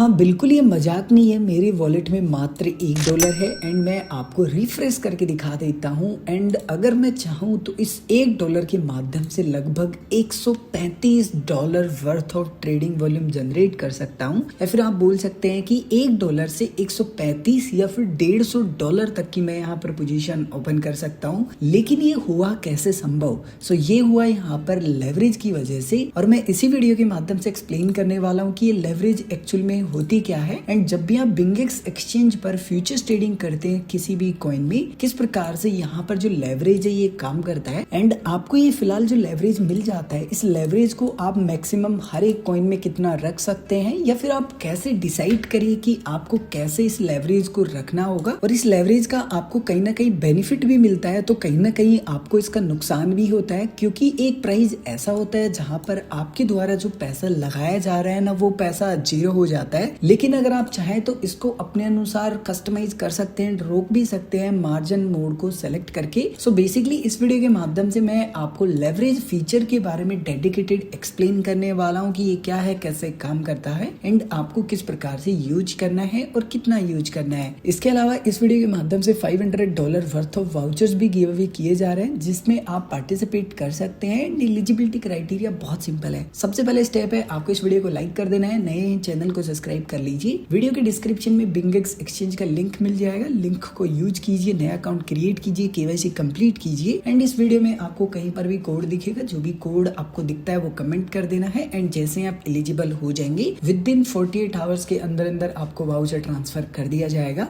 हाँ बिल्कुल, ये मजाक नहीं है। मेरी वॉलेट में मात्र $1 है एंड मैं आपको रिफ्रेश करके दिखा देता हूँ। एंड अगर मैं चाहूँ तो इस $1 के माध्यम से लगभग $135 worth of trading volume generate कर सकता हूँ, या फिर आप बोल सकते हैं कि $1 से 135 या फिर $150 तक की मैं यहाँ पर पोजीशन ओपन कर सकता हूँ। लेकिन ये हुआ कैसे संभव? ये हुआ यहाँ पर लेवरेज की वजह से, और मैं इसी वीडियो के माध्यम से एक्सप्लेन करने वाला हूँ कि ये लेवरेज एक्चुअल में होती क्या है। एंड जब भी आप बिंगेक्स एक्सचेंज पर फ्यूचर्स ट्रेडिंग करते हैं किसी भी कॉइन में, किस प्रकार से यहाँ पर जो लेवरेज है ये काम करता है। एंड आपको ये फिलहाल जो लेवरेज मिल जाता है, इस लेवरेज को आप मैक्सिमम हर एक कॉइन में कितना रख सकते हैं, या फिर आप कैसे डिसाइड करिए कि आपको कैसे इस लेवरेज को रखना होगा। और इस लेवरेज का आपको कहीं ना कहीं बेनिफिट भी मिलता है, तो कहीं ना कहीं आपको इसका नुकसान भी होता है, क्योंकि एक प्राइस ऐसा होता है जहां पर आपके द्वारा जो पैसा लगाया जा रहा है ना, वो पैसा जीरो हो जाता है। लेकिन अगर आप चाहें तो इसको अपने अनुसार कस्टमाइज कर सकते हैं, रोक भी सकते हैं मार्जिन मोड को सेलेक्ट करके। बेसिकली इस वीडियो के माध्यम से मैं आपको लेवरेज फीचर के बारे में डेडिकेटेड एक्सप्लेन करने वाला हूँ कि ये क्या है, कैसे काम करता है, एंड आपको किस प्रकार से यूज करना है और कितना यूज करना है। इसके अलावा इस वीडियो के माध्यम से $500 वर्थ ऑफ वाउचर्स भी गिव अवे किए जा रहे हैं, जिसमें आप पार्टिसिपेट कर सकते हैं। एलिजिबिलिटी क्राइटेरिया बहुत सिंपल है। सबसे पहले स्टेप है आपको इस वीडियो को लाइक कर देना है, नए चैनल को सब्सक्राइब कर लीजिए। वीडियो के डिस्क्रिप्शन में बिंगेक्स एक्सचेंज का लिंक मिल जाएगा, लिंक को यूज कीजिए, नया अकाउंट क्रिएट कीजिए, केवाईसी कंप्लीट कीजिए। एंड इस वीडियो में आपको कहीं पर भी कोड दिखेगा, जो भी कोड आपको दिखता है वो कमेंट कर देना है। एंड जैसे आप एलिजिबल हो जाएंगे, विद इन 48 आवर्स के अंदर अंदर आपको वाउचर ट्रांसफर कर दिया जाएगा।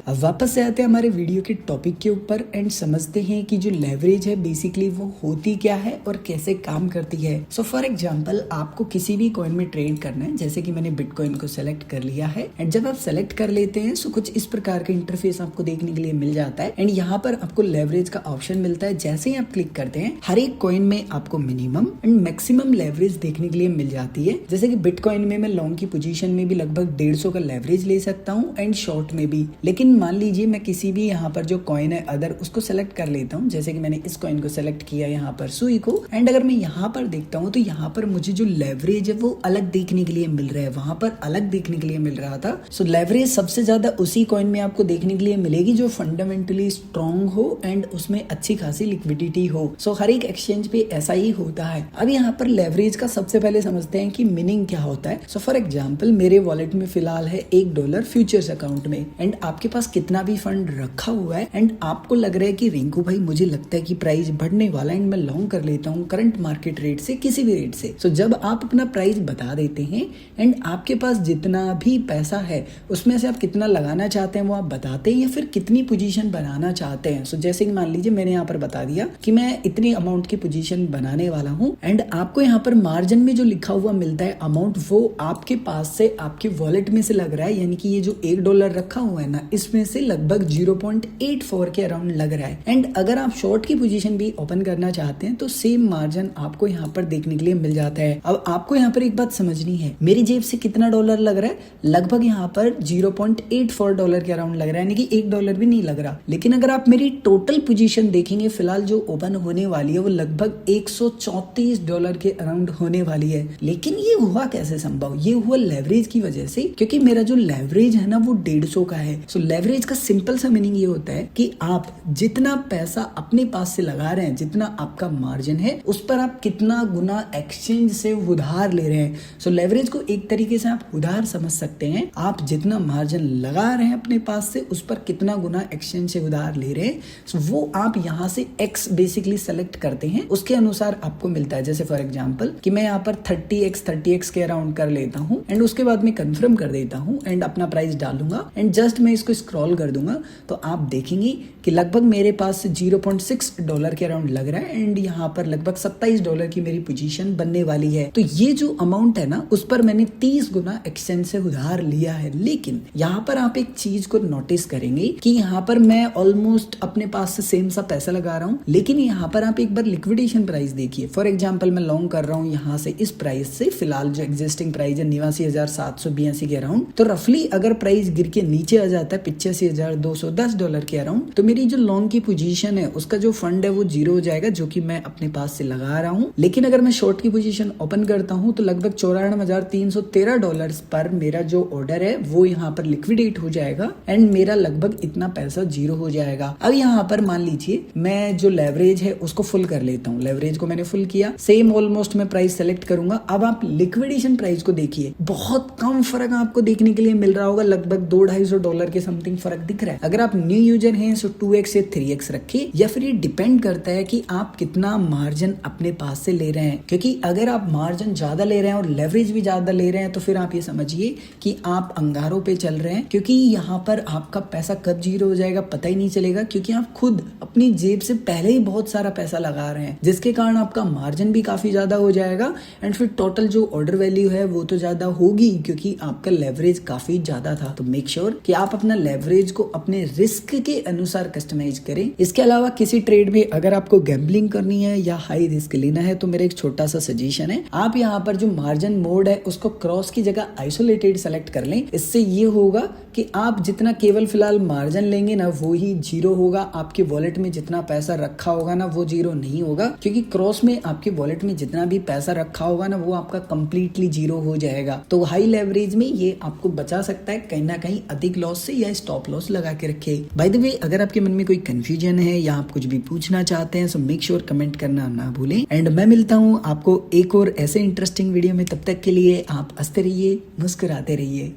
अब वापस से आते हैं हमारे वीडियो के टॉपिक के ऊपर एंड समझते हैं कि जो लेवरेज है बेसिकली वो होती क्या है और कैसे काम करती है। फॉर एग्जांपल आपको किसी भी कॉइन में ट्रेड करना है, जैसे कि मैंने बिटकॉइन को सेलेक्ट कर लिया है। एंड जब आप सेलेक्ट कर लेते हैं तो कुछ इस प्रकार का इंटरफेस आपको देखने के लिए मिल जाता है। एंड यहाँ पर आपको लेवरेज का ऑप्शन मिलता है। जैसे ही आप क्लिक करते हैं, हर एक कॉइन में आपको मिनिमम एंड मैक्सिमम लेवरेज देखने के लिए मिल जाती है। जैसे कि बिटकॉइन में मैं लॉन्ग की पोजीशन में भी लगभग 150 का लेवरेज ले सकता हूँ एंड शॉर्ट में भी। लेकिन मान लीजिए मैं किसी भी यहाँ पर जो कॉइन है अदर, उसको सेलेक्ट कर लेता हूँ। जैसे कि मैंने इस कॉइन को सेलेक्ट किया यहाँ पर सुई को। एंड अगर मैं यहाँ पर देखता हूँ तो यहाँ पर मुझे जो लेवरेज है वो अलग देखने के लिए मिल रहा है, वहां पर अलग देखने के लिए मिल रहा था। लेवरेज सबसे ज्यादा उसी कॉइन में आपको देखने के लिए मिलेगी जो फंडामेंटली स्ट्रॉन्ग हो एंड उसमें अच्छी खासी लिक्विडिटी हो। हर एक एक्सचेंज पे ऐसा ही होता है। अब यहाँ पर लेवरेज का सबसे पहले समझते हैं कि मीनिंग क्या होता है। फॉर एग्जाम्पल मेरे वॉलेट में फिलहाल है $1 फ्यूचर्स अकाउंट में, एंड आपके पास कितना भी फंड रखा हुआ है एंड आपको लग रहा है कि रिंकू भाई मुझे लगता है कि प्राइस बढ़ने वाला है एंड मैं लॉन्ग कर लेता हूँ करंट मार्केट रेट से, किसी भी रेट से। जब आप अपना प्राइस बता देते हैं एंड आपके पास जितना भी पैसा है उसमें से आप कितना लगाना चाहते हैं वो आप बताते हैं, या फिर कितनी पोजीशन बनाना चाहते हैं। जैसे कि मान लीजिए मैंने यहाँ पर बता दिया कि मैं इतनी अमाउंट की पोजीशन बनाने वाला हूँ। एंड आपको यहाँ पर मार्जिन में जो लिखा हुआ मिलता है अमाउंट, वो आपके पास से आपके वॉलेट में से लग रहा है, यानी कि ये जो $1 रखा हुआ है ना, इसमें से लगभग 0.84 के अराउंड लग रहा है। एंड अगर आप शॉर्ट की पोजीशन भी ओपन करना चाहते हैं तो सेम मार्जिन आपको यहाँ पर देखने के लिए मिल जाता है। अब आपको यहाँ पर एक बात समझनी है, मेरी जेब से कितना डॉलर लग रहा है, लगभग यहाँ पर $0.84 के अराउंड लग रहा है, यानी कि $1 भी नहीं लग रहा। लेकिन अगर आप मेरी टोटल पोजीशन देखेंगे फिलहाल जो ओपन होने वाली है वो लगभग $134 के अराउंड होने वाली है। लेकिन ये हुआ कैसे संभव? ये हुआ लेवरेज की वजह से, क्योंकि मेरा जो लेवरेज है ना वो 150 का है। लेवरेज का सिंपल सा मीनिंग ये होता है कि आप जितना पैसा अपने पास से लगा रहे हैं, जितना आपका मार्जिन है, उस पर आप कितना गुना एक्सचेंज से उधार ले रहे हैं। लेवरेज को एक तरीके से आप उधार समझ सकते हैं। आप जितना मार्जिन लगा रहे हैं अपने पास से, उस पर कितना गुना एक्सचेंज से उधार ले रहे हैं, वो आप यहाँ से एक्स बेसिकली सेलेक्ट करते हैं, उसके अनुसार आपको मिलता है। जैसे फॉर एग्जाम्पल कि मैं यहाँ पर 30x के अराउंड कर लेता हूँ एंड उसके बाद मैं कंफर्म कर देता हूँ एंड अपना प्राइस डालूंगा एंड जस्ट मैं इसको स्क्रॉल कर दूंगा तो आप देखेंगे कि लगभग मेरे पास $0.6 के अराउंड लग रहा है। एंड यहाँ पर लगभग $27 की मेरी पोजीशन बनने वाली है। तो ये जो अमाउंट है ना, उस पर मैंने 30 गुना एक्सचेंज से उधार लिया है। लेकिन यहाँ पर आप एक चीज को नोटिस करेंगे कि यहाँ पर मैं ऑलमोस्ट अपने पास से सेम सा पैसा लगा रहा हूँ, लेकिन यहाँ पर आप एक बार लिक्विडेशन प्राइस देखिए। फॉर एग्जाम्पल मैं लॉन्ग कर रहा हूँ यहाँ से इस प्राइस से, फिलहाल जो एग्जिस्टिंग प्राइस है 89,782 के अराउंड। तो रफली अगर प्राइस गिर के नीचे आ जाता है $85,210 के अराउंड। तो मेरी जो लॉन्ग की पोजीशन है उसका जो फंड है वो जीरो हो जाएगा, जो कि मैं अपने पास से लगा रहा हूँ। लेकिन अगर मैं शॉर्ट की पोजीशन ओपन करता हूँ तो लगभग $94,313 पर मेरा जो ऑर्डर है वो यहाँ पर लिक्विडेट हो जाएगा एंड मेरा लगभग इतना पैसा जीरो हो जाएगा। अब यहाँ पर मान लीजिए मैं जो लेवरेज है उसको फुल कर लेता हूँ। लेवरेज को मैंने फुल किया, सेम ऑलमोस्ट मैं प्राइस सेलेक्ट करूंगा। अब आप लिक्विडेशन प्राइस को देखिए, बहुत कम फर्क आपको देखने के लिए मिल रहा होगा, लगभग $200-250 के समथिंग फर्क दिख रहा है। अगर आप न्यू यूजर हैं तो 2x से 3x रखिए, या फिर ये डिपेंड करता है कि आप कितना मार्जिन अपने पास से ले रहे हैं। क्योंकि अगर आप मार्जिन ज्यादा ले रहे हैं और लेवरेज भी ज्यादा ले रहे हैं तो फिर आप ये समझिए कि आप अंगारों पे चल रहे हैं, क्योंकि यहाँ पर आपका पैसा कब जीरो हो जाएगा पता ही नहीं चलेगा, क्योंकि आप खुद अपनी जेब से पहले ही बहुत सारा पैसा लगा रहे हैं, जिसके कारण आपका मार्जिन भी काफी ज्यादा हो जाएगा एंड फिर टोटल जो ऑर्डर वैल्यू है वो तो ज्यादा होगी क्योंकि आपका लेवरेज काफी ज्यादा था। तो मेक श्योर कि आप अपना लेवरेज को अपने रिस्क के अनुसार कस्टमाइज करें। इसके अलावा किसी ट्रेड में अगर आपको गैम्बलिंग करनी है या हाई रिस्क लेना है तो मेरा एक छोटा सा सजेशन है, आप यहाँ पर जो मार्जिन मोड है उसको क्रॉस की जगह आइसोलेटेड सेलेक्ट कर लें। इससे ये होगा कि आप जितना केवल फिलहाल मार्जिन लेंगे ना वो ही जीरो होगा, आपके वॉलेट में जितना पैसा रखा होगा ना वो जीरो नहीं होगा, क्योंकि क्रॉस में आपके वॉलेट में जितना भी पैसा रखा होगा ना वो आपका कंप्लीटली जीरो हो जाएगा। तो हाई लेवरेज में ये आपको बचा सकता है कहीं ना कहीं अधिक लॉस से, या स्टॉप लॉस लगा के रखे। बाय द वे, अगर आपके मन में कोई कंफ्यूजन है या आप कुछ भी पूछना चाहते हैं तो मेक श्योर कमेंट करना ना भूलें। एंड मैं मिलता हूँ आपको एक और ऐसे इंटरेस्टिंग वीडियो में, तब तक के लिए आप हंसते रहिए, मुस्कुराते रहिए।